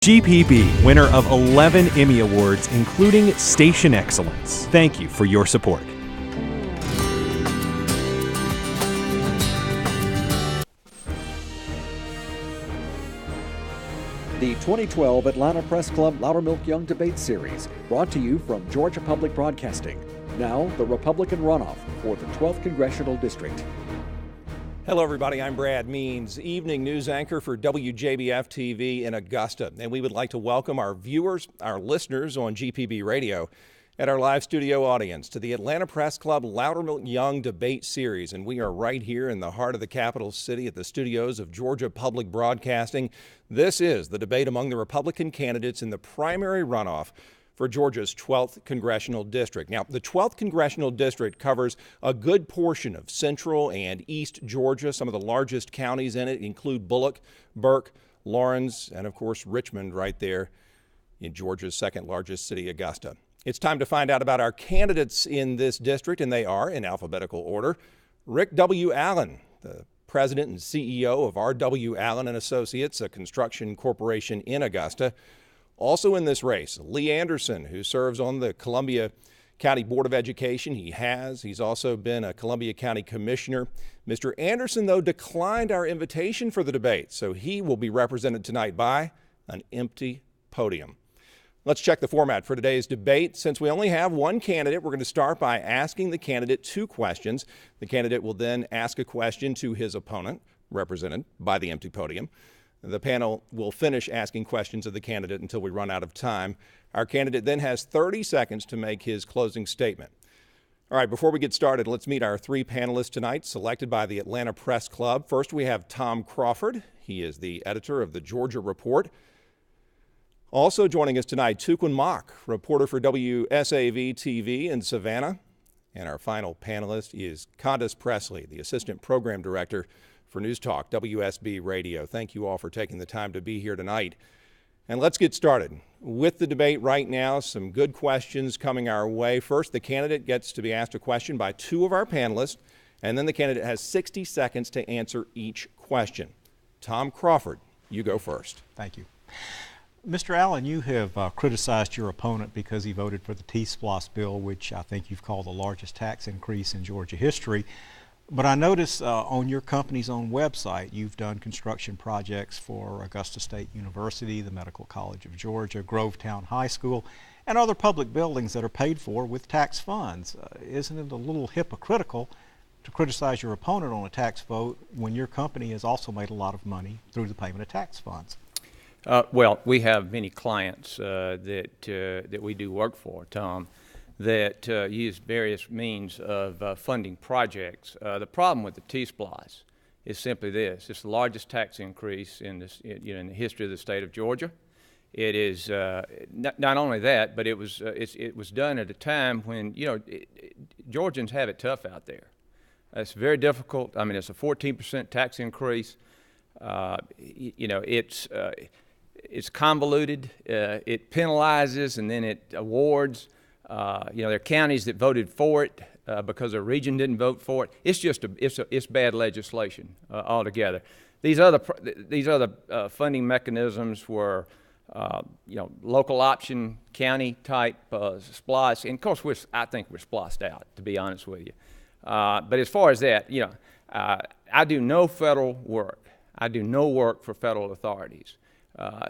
GPB, winner of 11 Emmy Awards, including Station Excellence. Thank you for your support. The 2012 Atlanta Press Club Loudermilk Young Debate Series, brought to you from Georgia Public Broadcasting. Now, the Republican runoff for the 12th Congressional District. Hello, everybody. I'm Brad Means, evening news anchor for WJBF TV in Augusta. And we would like to welcome our viewers, our listeners on GPB Radio, and our live studio audience to the Atlanta Press Club Loudermilk Young Debate Series. And we are right here in the heart of the capital city at the studios of Georgia Public Broadcasting. This is the debate among the Republican candidates in the primary runoff for Georgia's 12th Congressional District. Now, the 12th Congressional District covers a good portion of central and east Georgia. Some of the largest counties in it include Bullock, Burke, Lawrence, and of course Richmond right there in Georgia's second largest city, Augusta. It's time to find out about our candidates in this district, and they are, in alphabetical order, Rick W. Allen, the president and CEO of R.W. Allen & Associates, a construction corporation in Augusta. Also in this race, Lee Anderson, who serves on the Columbia County Board of Education. He's also been a Columbia County Commissioner. Mr. Anderson, though, declined our invitation for the debate, so he will be represented tonight by an empty podium. Let's check the format for today's debate. Since we only have one candidate, we're going to start by asking the candidate two questions. The candidate will then ask a question to his opponent, represented by the empty podium. The panel will finish asking questions of the candidate until we run out of time. Our candidate then has 30 seconds to make his closing statement. All right, before we get started, let's meet our three panelists tonight, selected by the Atlanta Press Club. First, we have Tom Crawford. He is the editor of the Georgia Report. Also joining us tonight, Tukwin Mock, reporter for WSAV-TV in Savannah. And our final panelist is Candace Presley, the assistant program director for News Talk, WSB Radio. Thank you all for taking the time to be here tonight. And let's get started with the debate right now. Some good questions coming our way. First, the candidate gets to be asked a question by two of our panelists, and then the candidate has 60 seconds to answer each question. Tom Crawford, you go first. Thank you. Mr. Allen, you have criticized your opponent because he voted for the T-SPLOST bill, which I think you've called the largest tax increase in Georgia history. But I notice on your company's own website, you've done construction projects for Augusta State University, the Medical College of Georgia, Grovetown High School, and other public buildings that are paid for with tax funds. Isn't it a little hypocritical to criticize your opponent on a tax vote when your company has also made a lot of money through the payment of tax funds? Well, we have many clients that we do work for, Tom, that use various means of funding projects. The problem with the T-SPLOST is simply this: it's the largest tax increase in in the history of the state of Georgia. It is not only that, but it was done at a time when Georgians have it tough out there. It's very difficult. I mean, it's a 14% tax increase. It's convoluted. It penalizes and then it awards. There are counties that voted for it because a region didn't vote for it. It's bad legislation altogether. These other funding mechanisms were local option, county type SPLOST, and of course I think we're SPLOST out, to be honest with you. But as far as that, I do no federal work. I do no work for federal authorities.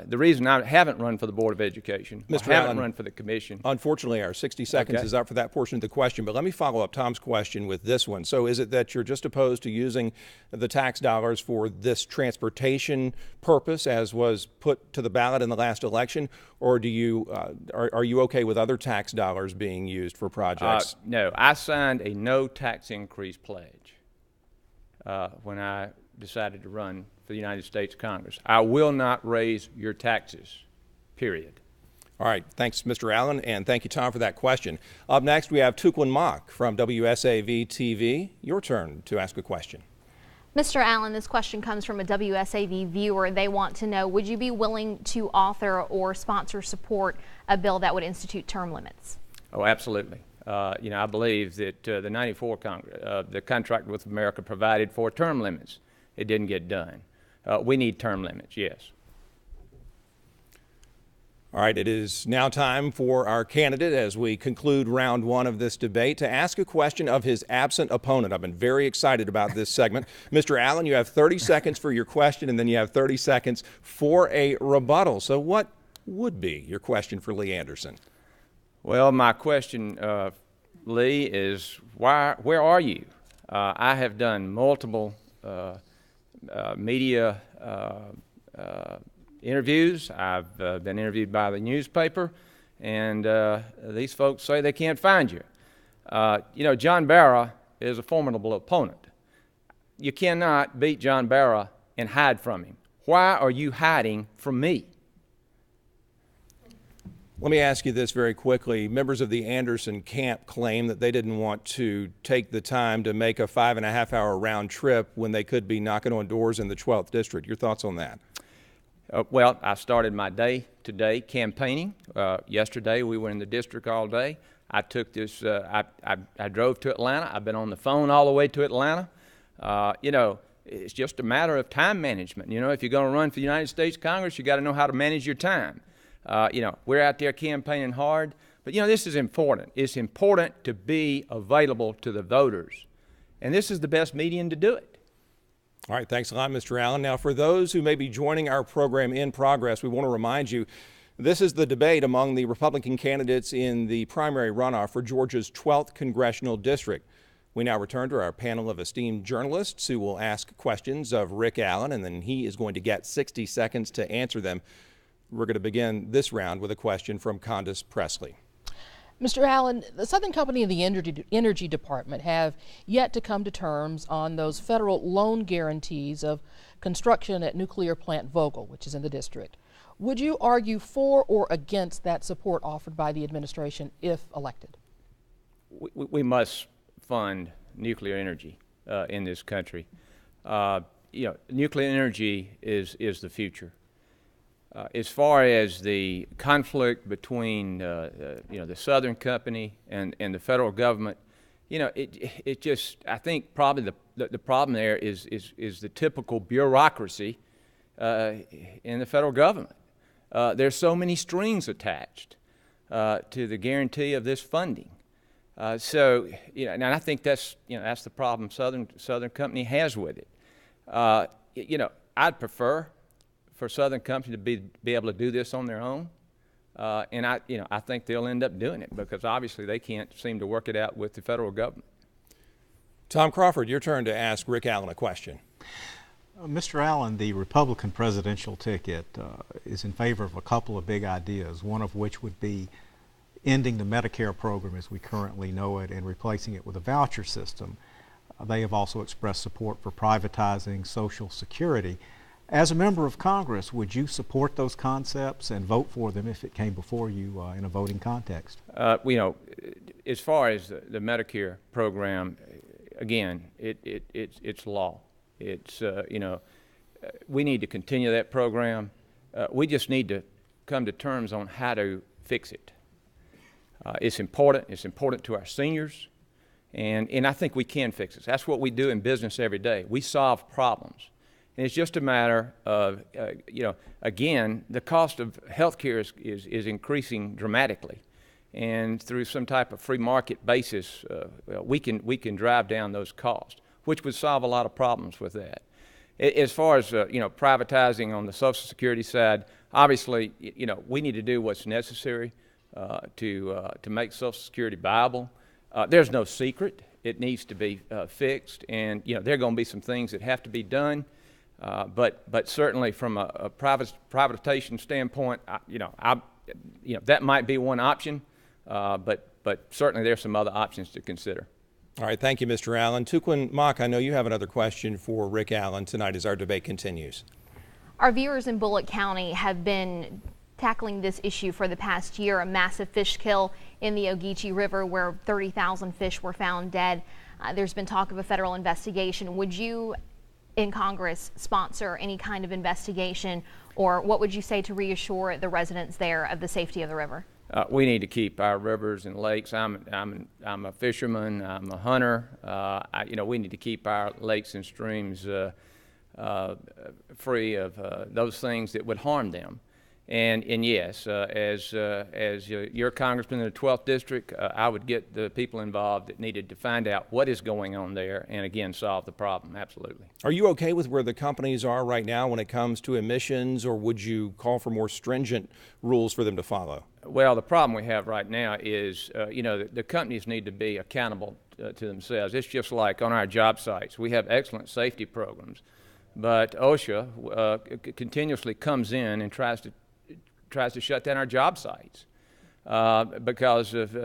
The reason I haven't run for the Board of Education, Mr. I haven't Allen, run for the Commission. Unfortunately, our 60 seconds is up for that portion of the question, but let me follow up Tom's question with this one. So is it that you're just opposed to using the tax dollars for this transportation purpose, as was put to the ballot in the last election, or do you are you okay with other tax dollars being used for projects? No, I signed a no tax increase pledge when I decided to run for the United States Congress. I will not raise your taxes, period. All right. Thanks, Mr. Allen, and thank you, Tom, for that question. Up next, we have Tukwin Mock from WSAV-TV. Your turn to ask a question. Mr. Allen, this question comes from a WSAV viewer. They want to know, would you be willing to author or sponsor support a bill that would institute term limits? Oh, absolutely. I believe that the 94 Congress, the contract with America provided for term limits. It didn't get done. We need term limits, yes. All right, it is now time for our candidate, as we conclude round one of this debate, to ask a question of his absent opponent. I've been very excited about this segment. Mr. Allen, you have 30 seconds for your question, and then you have 30 seconds for a rebuttal. So what would be your question for Lee Anderson? Well, my question, Lee, is where are you? I have done multiple media interviews. I've been interviewed by the newspaper, and these folks say they can't find you. You know, John Barra is a formidable opponent. You cannot beat John Barra and hide from him. Why are you hiding from me? Let me ask you this very quickly. Members of the Anderson camp claim that they didn't want to take the time to make a 5.5-hour round trip when they could be knocking on doors in the 12th District. Your thoughts on that? Well, I started my day today campaigning. Yesterday we were in the district all day. I took this, I drove to Atlanta. I've been on the phone all the way to Atlanta. You know, it's just a matter of time management. You know, if you're going to run for the United States Congress, you got to know how to manage your time. You know, we're out there campaigning hard, but you know, this is important. It's important to be available to the voters, and this is the best medium to do it. All right, thanks a lot, Mr. Allen. Now, for those who may be joining our program in progress, we want to remind you this is the debate among the Republican candidates in the primary runoff for Georgia's 12th Congressional District. We now return to our panel of esteemed journalists who will ask questions of Rick Allen, and then he is going to get 60 seconds to answer them. We're going to begin this round with a question from Candace Presley. Mr. Allen, the Southern Company and the Energy Department have yet to come to terms on those federal loan guarantees of construction at nuclear plant Vogtle, which is in the district. Would you argue for or against that support offered by the administration if elected? We must fund nuclear energy in this country. You know, nuclear energy is the future. As far as the conflict between you know, the Southern Company and the federal government, you know, it just, I think probably the problem there is the typical bureaucracy in the federal government. There's so many strings attached to the guarantee of this funding. So, you know, and I think that's, you know, that's the problem Southern Company has with it. You know, I'd prefer for Southern Company to be able to do this on their own, and I think they'll end up doing it because obviously they can't seem to work it out with the federal government. Tom Crawford, your turn to ask Rick Allen a question. Mr. Allen, the Republican presidential ticket is in favor of a couple of big ideas, one of which would be ending the Medicare program as we currently know it and replacing it with a voucher system. They have also expressed support for privatizing Social Security. As a member of Congress, would you support those concepts and vote for them if it came before you in a voting context? You know, as far as the Medicare program, again, it's law. It's, you know, we need to continue that program. We just need to come to terms on how to fix it. It's important. It's important to our seniors, and I think we can fix it. That's what we do in business every day. We solve problems. And it's just a matter of, you know, again, the cost of health care is increasing dramatically. And through some type of free market basis, we can drive down those costs, which would solve a lot of problems with that. As far as, you know, privatizing on the Social Security side, obviously, you know, we need to do what's necessary to make Social Security viable. There's no secret. It needs to be fixed. And, you know, there are going to be some things that have to be done. But certainly from a privatization standpoint, you know, that might be one option, but certainly there's some other options to consider. All right, thank you, Mr. Allen. Tukwin Mock, I know you have another question for Rick Allen tonight as our debate continues. Our viewers in Bullock County have been tackling this issue for the past year, a massive fish kill in the Ogeechee River where 30,000 fish were found dead. There's been talk of a federal investigation. Would you in Congress sponsor any kind of investigation, or what would you say to reassure the residents there of the safety of the river? We need to keep our rivers and lakes. I'm a fisherman. I'm a hunter. You know, we need to keep our lakes and streams free of those things that would harm them. And yes, as your congressman in the 12th district, I would get the people involved that needed to find out what is going on there and, again, solve the problem. Absolutely. Are you okay with where the companies are right now when it comes to emissions, or would you call for more stringent rules for them to follow? Well, the problem we have right now is, the companies need to be accountable to themselves. It's just like on our job sites. We have excellent safety programs, but OSHA continuously comes in and tries to shut down our job sites because of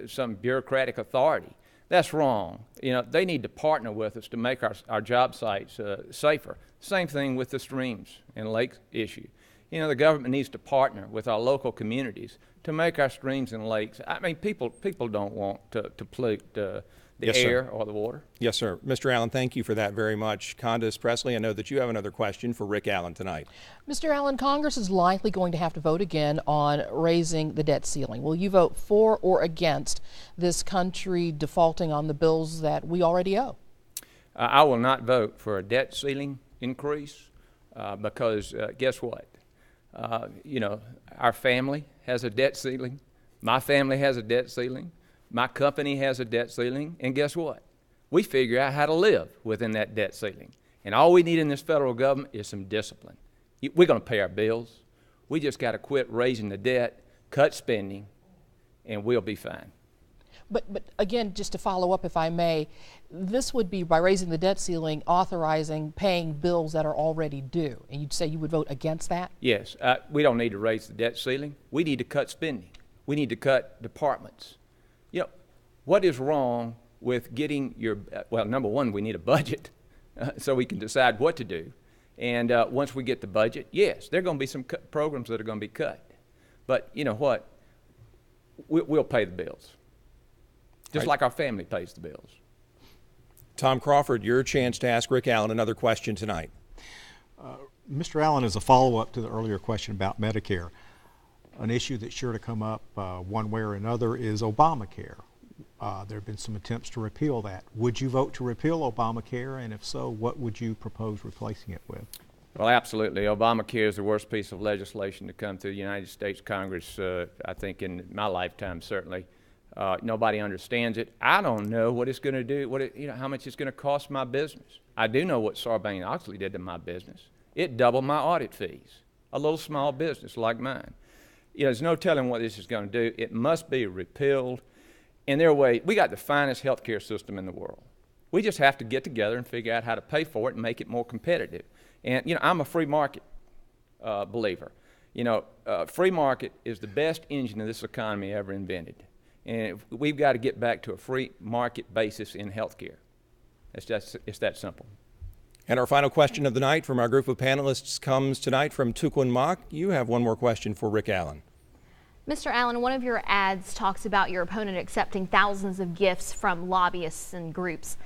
some bureaucratic authority. That's wrong. They need to partner with us to make our job sites safer. Same thing with the streams and lakes issue. The government needs to partner with our local communities to make our streams and lakes. I mean, people don't want to pollute the Yes, air sir. or the water. Yes, sir. Mr. Allen, thank you for that very much. Candace Presley, I know that you have another question for Rick Allen tonight. Mr. Allen, Congress is likely going to have to vote again on raising the debt ceiling. Will you vote for or against this country defaulting on the bills that we already owe? I will not vote for a debt ceiling increase because guess what? Our family has a debt ceiling. My family has a debt ceiling. My company has a debt ceiling. And guess what? We figure out how to live within that debt ceiling. And all we need in this federal government is some discipline. We're going to pay our bills. We just got to quit raising the debt, cut spending, and we'll be fine. But again, just to follow up, if I may, this would be by raising the debt ceiling, authorizing paying bills that are already due. And you'd say you would vote against that? Yes. We don't need to raise the debt ceiling. We need to cut spending. We need to cut departments. What is wrong with getting well, number one, we need a budget so we can decide what to do. And once we get the budget, yes, there are going to be some programs that are going to be cut. But you know what? We'll pay the bills, just like our family pays the bills. Tom Crawford, your chance to ask Rick Allen another question tonight. Mr. Allen, as a follow-up to the earlier question about Medicare, an issue that's sure to come up one way or another is Obamacare. There have been some attempts to repeal that. Would you vote to repeal Obamacare, and if so, what would you propose replacing it with? Well, absolutely. Obamacare is the worst piece of legislation to come through the United States Congress, I think, in my lifetime, certainly. Nobody understands it. I don't know what it's going to do, how much it's going to cost my business. I do know what Sarbanes-Oxley did to my business. It doubled my audit fees, a little small business like mine. There's no telling what this is going to do. It must be repealed. In their way, we got the finest health care system in the world. We just have to get together and figure out how to pay for it and make it more competitive. And, I'm a free market believer. Free market is the best engine of this economy ever invented. And we've got to get back to a free market basis in health care. It's that simple. And our final question of the night from our group of panelists comes tonight from Tukwun Mock. You have one more question for Rick Allen. Mr. Allen, one of your ads talks about your opponent accepting thousands of gifts from lobbyists and groups.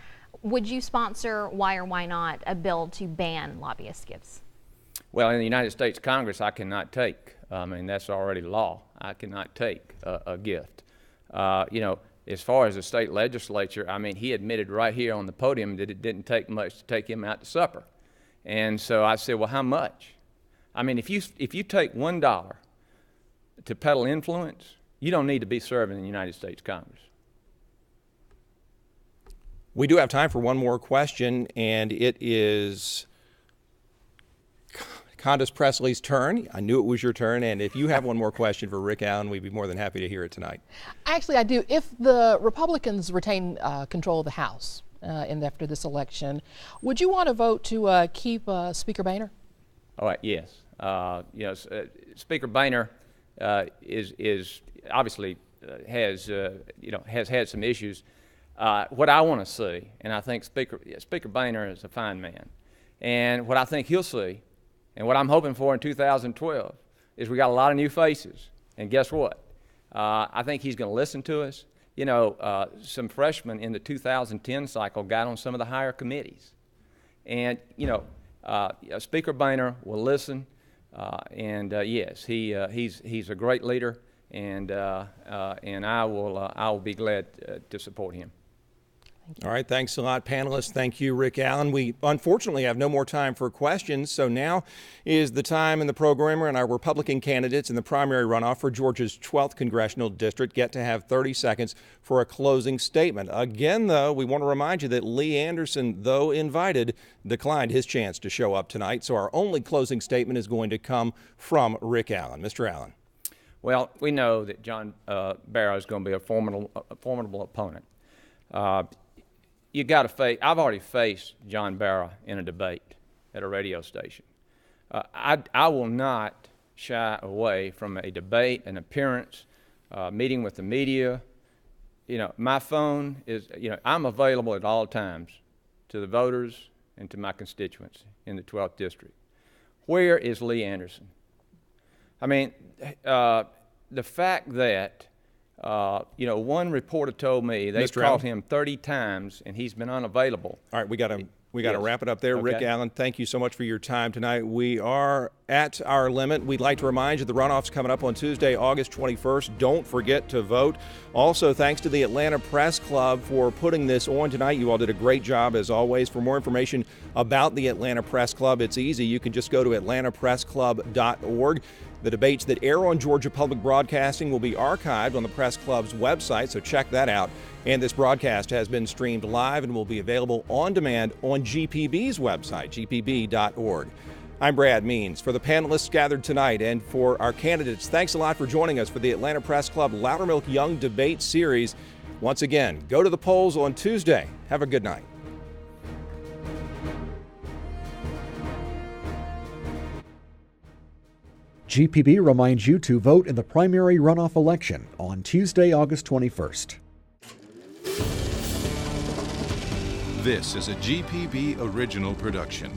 Would you sponsor, why or why not, a bill to ban lobbyist gifts? Well, in the United States Congress, I cannot take. That's already law. I cannot take a gift. As far as the state legislature, he admitted right here on the podium that it didn't take much to take him out to supper. And so I said, well, how much? If you take $1 to peddle influence, you don't need to be serving in the United States Congress. We do have time for one more question, and it is Candace Presley's turn. I knew it was your turn, and if you have one more question for Rick Allen, we'd be more than happy to hear it tonight. Actually, I do. If the Republicans retain control of the House after this election, would you want to vote to keep Speaker Boehner? All right, yes. Speaker Boehner is obviously has had some issues. What I want to see, and I think Speaker Boehner is a fine man, and what I think he'll see, and what I'm hoping for in 2012, is we got a lot of new faces, and guess what? I think he's going to listen to us. Some freshmen in the 2010 cycle got on some of the higher committees, and Speaker Boehner will listen. Yes, he's a great leader, and I will be glad to support him. All right, thanks a lot, panelists. Thank you, Rick Allen. We unfortunately have no more time for questions, so now is the time in the program when our Republican candidates in the primary runoff for Georgia's 12th Congressional District get to have 30 seconds for a closing statement. Again, though, we want to remind you that Lee Anderson, though invited, declined his chance to show up tonight, so our only closing statement is going to come from Rick Allen. Mr. Allen. Well, we know that John Barrow is going to be a formidable opponent. You got to face. I've already faced John Barrow in a debate at a radio station. I will not shy away from a debate, an appearance, meeting with the media. You know, my phone is. You know, I'm available at all times to the voters and to my constituents in the 12th district. Where is Lee Anderson? I mean, the fact that. You know, one reporter told me they've called him 30 times and he's been unavailable. All right, we got to wrap it up there. Okay. Rick Allen, thank you so much for your time tonight. We are at our limit. We'd like to remind you the runoff's coming up on Tuesday, August 21st. Don't forget to vote. Also, thanks to the Atlanta Press Club for putting this on tonight. You all did a great job, as always. For more information about the Atlanta Press Club, it's easy. You can just go to atlantapressclub.org. The debates that air on Georgia Public Broadcasting will be archived on the Press Club's website, so check that out. And this broadcast has been streamed live and will be available on demand on GPB's website, gpb.org. I'm Brad Means. For the panelists gathered tonight and for our candidates, thanks a lot for joining us for the Atlanta Press Club Loudermilk Young Debate Series. Once again, go to the polls on Tuesday. Have a good night. GPB reminds you to vote in the primary runoff election on Tuesday, August 21st. This is a GPB original production.